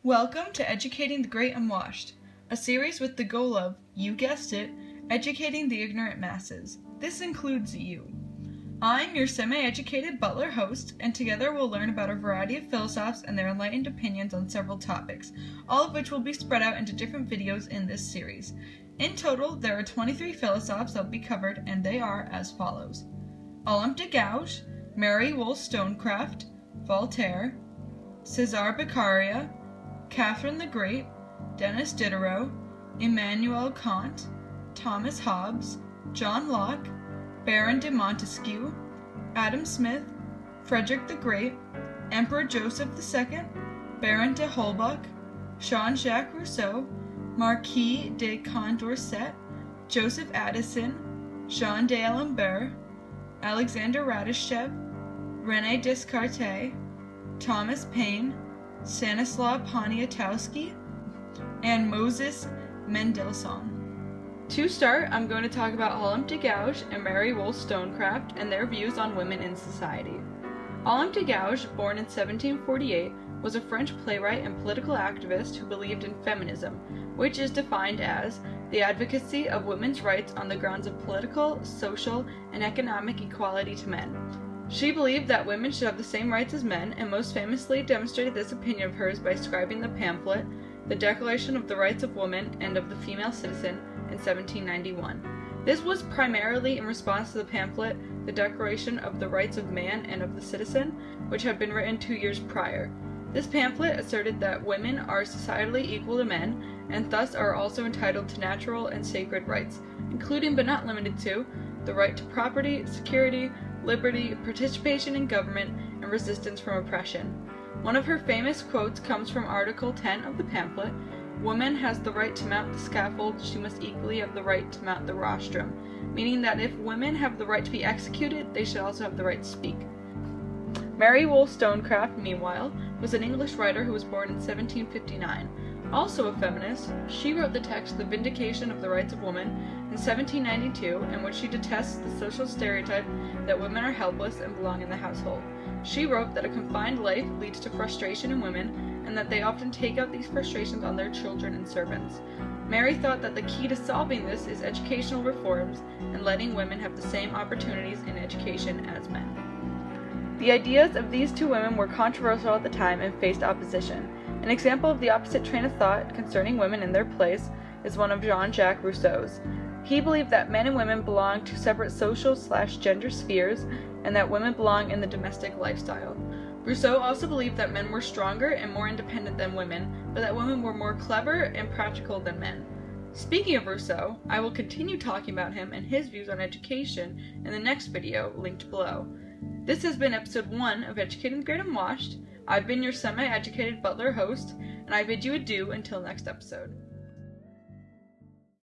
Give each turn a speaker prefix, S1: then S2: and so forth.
S1: Welcome to Educating the Great Unwashed, a series with the goal of, you guessed it, educating the ignorant masses. This includes you. I'm your semi-educated butler host, and together we'll learn about a variety of philosophes and their enlightened opinions on several topics, all of which will be spread out into different videos in this series. In total, there are 23 philosophes that will be covered, and they are as follows: Olympe de Gouges, Mary Wollstonecraft, Voltaire, Cesare Beccaria, Catherine the Great, Denis Diderot, Immanuel Kant, Thomas Hobbes, John Locke, Baron de Montesquieu, Adam Smith, Frederick the Great, Emperor Joseph II, Baron de Holbach, Jean-Jacques Rousseau, Marquis de Condorcet, Joseph Addison, Jean d'Alembert, Alexander Radishchev, René Descartes, Thomas Paine, Stanislaw Poniatowski, and Moses Mendelssohn. To start, I'm going to talk about Olympe de Gouges and Mary Wollstonecraft and their views on women in society. Olympe de Gouges, born in 1748, was a French playwright and political activist who believed in feminism, which is defined as the advocacy of women's rights on the grounds of political, social, and economic equality to men. She believed that women should have the same rights as men, and most famously demonstrated this opinion of hers by scribing the pamphlet, The Declaration of the Rights of Woman and of the Female Citizen, in 1791. This was primarily in response to the pamphlet, The Declaration of the Rights of Man and of the Citizen, which had been written 2 years prior. This pamphlet asserted that women are societally equal to men, and thus are also entitled to natural and sacred rights, including but not limited to the right to property, security, liberty, participation in government, and resistance from oppression. One of her famous quotes comes from Article 10 of the pamphlet: "Woman has the right to mount the scaffold, she must equally have the right to mount the rostrum," meaning that if women have the right to be executed, they should also have the right to speak. Mary Wollstonecraft, meanwhile, was an English writer who was born in 1759. Also a feminist, she wrote the text The Vindication of the Rights of Woman in 1792, in which she detests the social stereotype that women are helpless and belong in the household. She wrote that a confined life leads to frustration in women, and that they often take out these frustrations on their children and servants. Mary thought that the key to solving this is educational reforms and letting women have the same opportunities in education as men. The ideas of these two women were controversial at the time and faced opposition. An example of the opposite train of thought concerning women and their place is one of Jean-Jacques Rousseau's. He believed that men and women belong to separate social/gender spheres, and that women belong in the domestic lifestyle. Rousseau also believed that men were stronger and more independent than women, but that women were more clever and practical than men. Speaking of Rousseau, I will continue talking about him and his views on education in the next video, linked below. This has been episode 1 of Educating the Great Unwashed. I've been your semi-educated butler host, and I bid you adieu until next episode.